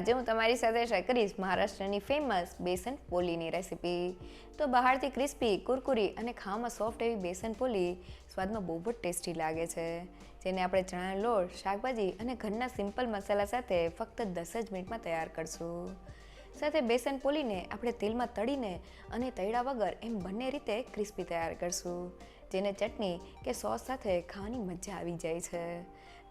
આજે હું તમારી સાથે શેર કરીશ મહારાષ્ટ્રની ફેમસ બેસન પોલીની રેસીપી। તો બહારથી ક્રિસ્પી, કુરકુરી અને ખાવામાં સોફ્ટ એવી બેસન પોલી સ્વાદમાં બહુ જ ટેસ્ટી લાગે છે, જેને આપણે ચણાનો લોટ, શાકભાજી અને ઘરના સિમ્પલ મસાલા સાથે ફક્ત 10 જ મિનિટમાં તૈયાર કરશું। સાથે બેસન પોલીને આપણે તેલમાં તળીને અને તળ્યા વગર એમ બંને રીતે ક્રિસ્પી તૈયાર કરશું, જેને ચટણી કે સોસ સાથે ખાવાની મજા આવી જાય છે।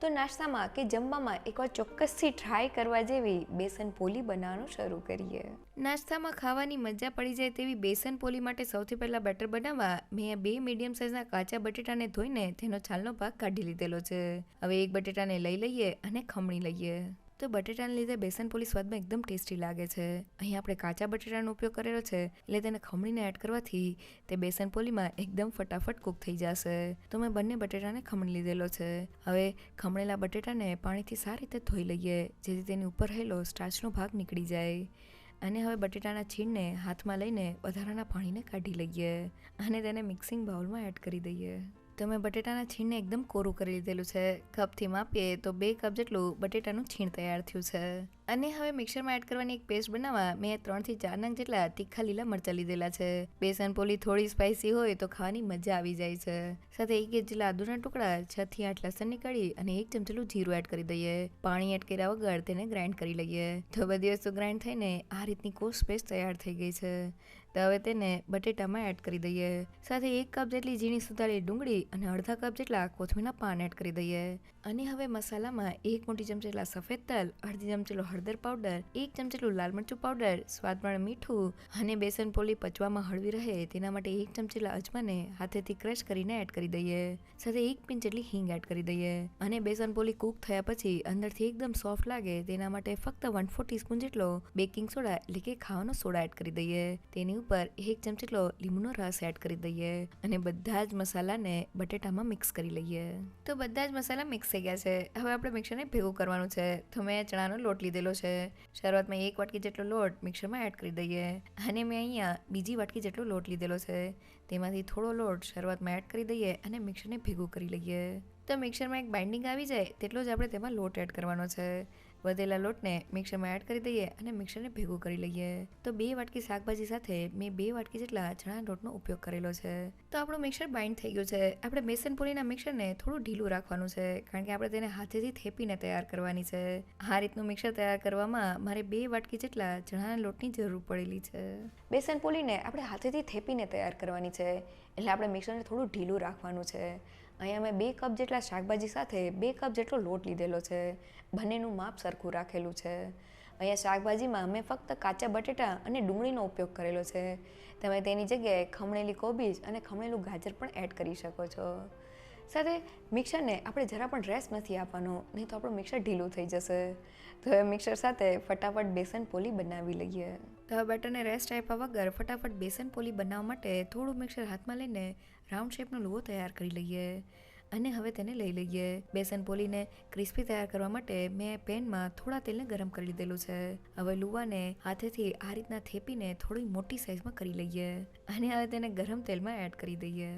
તો નાસ્તામાં કે જમવામાં એકવાર ચોક્કસથી ટ્રાય કરવા જેવી બેસન પોલી બનાવવાનું શરૂ કરીએ। નાસ્તામાં ખાવાની મજા પડી જાય તેવી બેસન પોલી માટે સૌથી પહેલાં બેટર બનાવવા મેં 2 મીડિયમ સાઇઝના કાચા બટેટાને ધોઈને તેનો છાલનો ભાગ કાઢી લીધેલો છે। હવે એક બટેટાને લઈ લઈએ અને ખમણી લઈએ। તો બટેટાને લીધે બેસન પોલી સ્વાદમાં એકદમ ટેસ્ટી લાગે છે। અહીં આપણે કાચા બટેટાનો ઉપયોગ કરેલો છે, એટલે તેને ખમણીને એડ કરવાથી તે બેસન પોલીમાં એકદમ ફટાફટ કૂક થઈ જશે। તો મેં બંને બટેટાને ખમણી લીધેલો છે। હવે ખમણેલા બટેટાને પાણીથી સારી રીતે ધોઈ લઈએ, જેથી તેની ઉપર રહેલો સ્ટાર્ચનો ભાગ નીકળી જાય। અને હવે બટેટાના છીણને હાથમાં લઈને વધારાના પાણીને કાઢી લઈએ અને તેને મિક્સિંગ બાઉલમાં એડ કરી દઈએ। તો મેં બટેટાના છીણને એકદમ કોરું કરી લીધેલું છે। કપથી માપીએ તો 2 કપ જેટલું બટેટાનું છીણ તૈયાર થયું છે। અને હવે મિક્સરમાં એડ કરવાની એક પેસ્ટ બનાવવા મેં 3 થી 4 નંગ જેટલા તીખા લીલા મરચાં લીધેલા છે। બેસન પોલી થોડી સ્પાઇસી હોય તો ખાવાની મજા આવી જાય છે। સાથે 1 ઇંચ જેટલા આદુના ટુકડા, 6 થી 8 લસણની કળી અને 1 ચમચેલું જીરું એડ કરી દઈએ। પાણી એડ કર્યા વગર તેને ગ્રાઇન્ડ કરી લઈએ। તો બધી વસ્તુ ગ્રાઇન્ડ થઈને આ રીતની કોર્સ પેસ્ટ તૈયાર થઈ ગઈ છે। તો હવે તેને બટેટામાં એડ કરી દઈએ। સાથે 1 કપ જેટલી ઝીણી સુધારેલી ડુંગળી અને અડધા કપ જેટલા કોથમીરના પાન એડ કરી દઈએ। અને હવે મસાલામાં 1 મોટી ચમચી જેટલા સફેદ તલ, અડધી ચમચી હળદર પાવડર, 1 ચમચી લાલ મરચું પાવડર, સ્વાદ પ્રમાણે મીઠું અને બેસન પોલી પચવામાં હળવી રહે તેના માટે 1 ચમચી અજમાને હાથેથી ક્રશ કરીને એડ કરી દઈએ। સાથે 1 પિંચ જેટલી હિંગ એડ કરી દઈએ। અને બેસન પોલી કૂક થયા પછી અંદરથી એકદમ સોફ્ટ લાગે તેના માટે ફક્ત 1/4 ટીસ્પૂન જેટલો બેકિંગ સોડા એટલે કે ખાવાનો સોડા એડ કરી દઈએ। તેની ઉપર 1 ચમચી જેટલો લીંબુનો રસ એડ કરી દઈએ અને બધા જ મસાલાને બટેટામાં મિક્સ કરી લઈએ। તો બધા જ મસાલા મિક્સ થઈ ગયા છે। હવે આપણે મિક્સરને ભેગું કરવાનું છે। તો મેં ચણાનો લોટ લીધેલો છે। શરૂઆતમાં 1 વાટકી જેટલો લોટ મિક્સરમાં એડ કરી દઈએ અને મેં અહીંયા બીજી વાટકી જેટલો લોટ લીધેલો છે। તેમાંથી થોડો લોટ શરૂઆતમાં એડ કરી દઈએ અને મિક્સરને ભેગું કરી લઈએ। તો મિક્સરમાં એક બાઇન્ડિંગ આવી જાય તેટલો જ આપણે તેમાં લોટ એડ કરવાનો છે। વધેલા લોટને મિક્સરમાં એડ કરી દઈએ અને મિક્સરને ભેગું કરી લઈએ। તો 2 વાટકી શાકભાજી સાથે મેં 2 વાટકી જેટલા ચણાના લોટનો ઉપયોગ કરેલો છે। તો આપણું મિક્સર બાઇન્ડ થઈ ગયું છે। આપણે બેસન પોલીના મિક્સરને થોડું ઢીલું રાખવાનું છે, કારણ કે આપણે તેને હાથેથી થેપીને તૈયાર કરવાની છે। આ રીતનું મિક્સર તૈયાર કરવામાં મારે 2 વાટકી જેટલા ચણાના લોટની જરૂર પડેલી છે। બેસન પોલીને આપણે હાથેથી થેપીને તૈયાર કરવાની છે, એટલે આપણે મિક્સરને થોડું ઢીલું રાખવાનું છે। અહીંયા મેં 2 કપ જેટલા શાકભાજી સાથે 2 કપ જેટલો લોટ લીધેલો છે। બંનેનું માપ સરખું રાખેલું છે। અહીંયા શાકભાજીમાં મેં ફક્ત કાચા બટેટા અને ડુંગળીનો ઉપયોગ કરેલો છે। તમે તેની જગ્યાએ ખમણેલી કોબીજ અને ખમણેલું ગાજર પણ એડ કરી શકો છો। સાથે મિક્સરને આપણે જરા પણ રેસ્ટ નથી આપવાનો, નહીં તો આપણું મિક્સર ઢીલું થઈ જશે। તો હવે મિક્સર સાથે ફટાફટ બેસન પોલી બનાવી લઈએ। તો હવે બેટરને રેસ્ટ આપ્યા વગર ફટાફટ બેસન પોલી બનાવવા માટે થોડું મિક્સર હાથમાં લઈને રાઉન્ડ શેપનો લુવો તૈયાર કરી લઈએ અને હવે તેને લઈ લઈએ। બેસન પોલીને ક્રિસ્પી તૈયાર કરવા માટે મેં પેનમાં થોડા તેલને ગરમ કરી લીધેલું છે। હવે લુવાને હાથેથી આ રીતના થેપીને થોડી મોટી સાઇઝમાં કરી લઈએ અને હવે તેને ગરમ તેલમાં એડ કરી દઈએ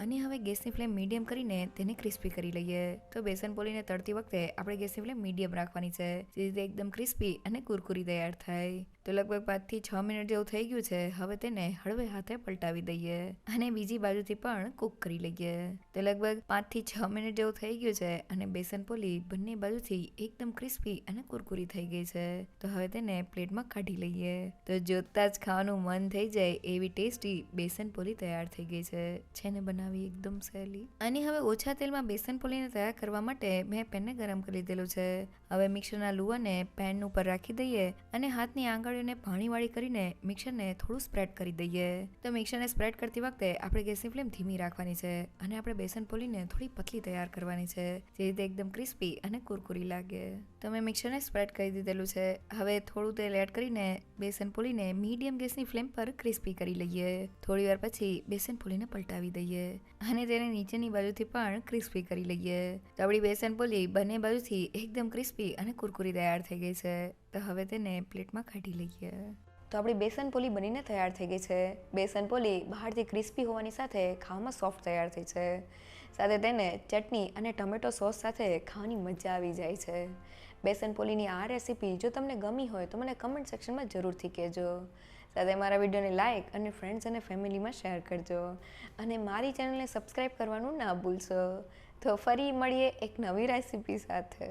અને હવે ગેસની ફ્લેમ મીડિયમ કરીને તેને ક્રિસ્પી કરી લઈએ। તો બેસન પોલીને તળતી વખતે આપણે ગેસની ફ્લેમ મીડિયમ રાખવાની છે, જેથી તે એકદમ ક્રિસ્પી અને કુરકુરી તૈયાર થાય। તો લગભગ 5 થી 6 મિનિટ જેવું થઈ ગયું છે। હવે તેને હળવે હાથે પલટાવી દઈએ અને બીજી બાજુથી પણ કૂક કરી લઈએ। તો લગભગ 5 થી 6 મિનિટ જેવું થઈ ગયું છે અને બેસન પોલી બંને બાજુથી એકદમ ક્રિસ્પી અને કુરકુરી થઈ ગઈ છે। તો હવે તેને પ્લેટમાં કાઢી લઈએ। તો જોતા જ ખાવાનું મન થઈ જાય એવી ટેસ્ટી બેસન પોલી તૈયાર થઈ ગઈ છે ને બનાવી એકદમ સહેલી। અને હવે ઓછા તેલમાં બેસન પોલીને તૈયાર કરવા માટે મેં પેનને ગરમ કરી લીધેલું છે। હવે મિક્સરના લુવાને પેન ઉપર રાખી દઈએ અને હાથની આંગળીઓને પાણીવાળી કરીને મિક્સરને થોડું સ્પ્રેડ કરી દઈએ। તો મિક્સરને સ્પ્રેડ કરતી વખતે આપણે ગેસની ફ્લેમ ધીમી રાખવાની છે અને આપણે બેસન પોલીને થોડી પતલી તૈયાર કરવાની છે, જેથી તે એકદમ ક્રિસ્પી અને કુરકુરી લાગે। તો મેં મિક્સરને સ્પ્રેડ કરી દીધેલું છે। હવે થોડું તેલ એડ કરીને બેસન પોલીને મીડિયમ ગેસની ફ્લેમ પર ક્રિસ્પી કરી લઈએ। થોડી વાર પછી બેસન પોલીને પલટાવી દઈએ અને તેને નીચેની બાજુથી પણ ક્રિસ્પી કરી લઈએ। તો આપણી બેસન પોલી બંને બાજુથી એકદમ ક્રિસ્પી અને કુરકુરી તૈયાર થઈ ગઈ છે। તો હવે તેને પ્લેટમાં કાઢી લઈએ। તો આપણી બેસન પોલી બનીને તૈયાર થઈ ગઈ છે। બેસન પોલી બહારથી ક્રિસ્પી હોવાની સાથે ખાવામાં સોફ્ટ તૈયાર થઈ છે। સાથે તેને ચટણી અને ટમેટો સોસ સાથે ખાવાની મજા આવી જાય છે। બેસન પોલીની આ રેસીપી જો તમને ગમી હોય તો મને કમેન્ટ સેક્શનમાં જરૂરથી કહેજો. સાથે મારા વિડીયોને લાઇક અને ફ્રેન્ડ્સ અને ફેમિલીમાં શેર કરજો અને મારી ચેનલને સબસ્ક્રાઈબ કરવાનું ના ભૂલશો. તો ફરી મળીએ એક નવી રેસીપી સાથે.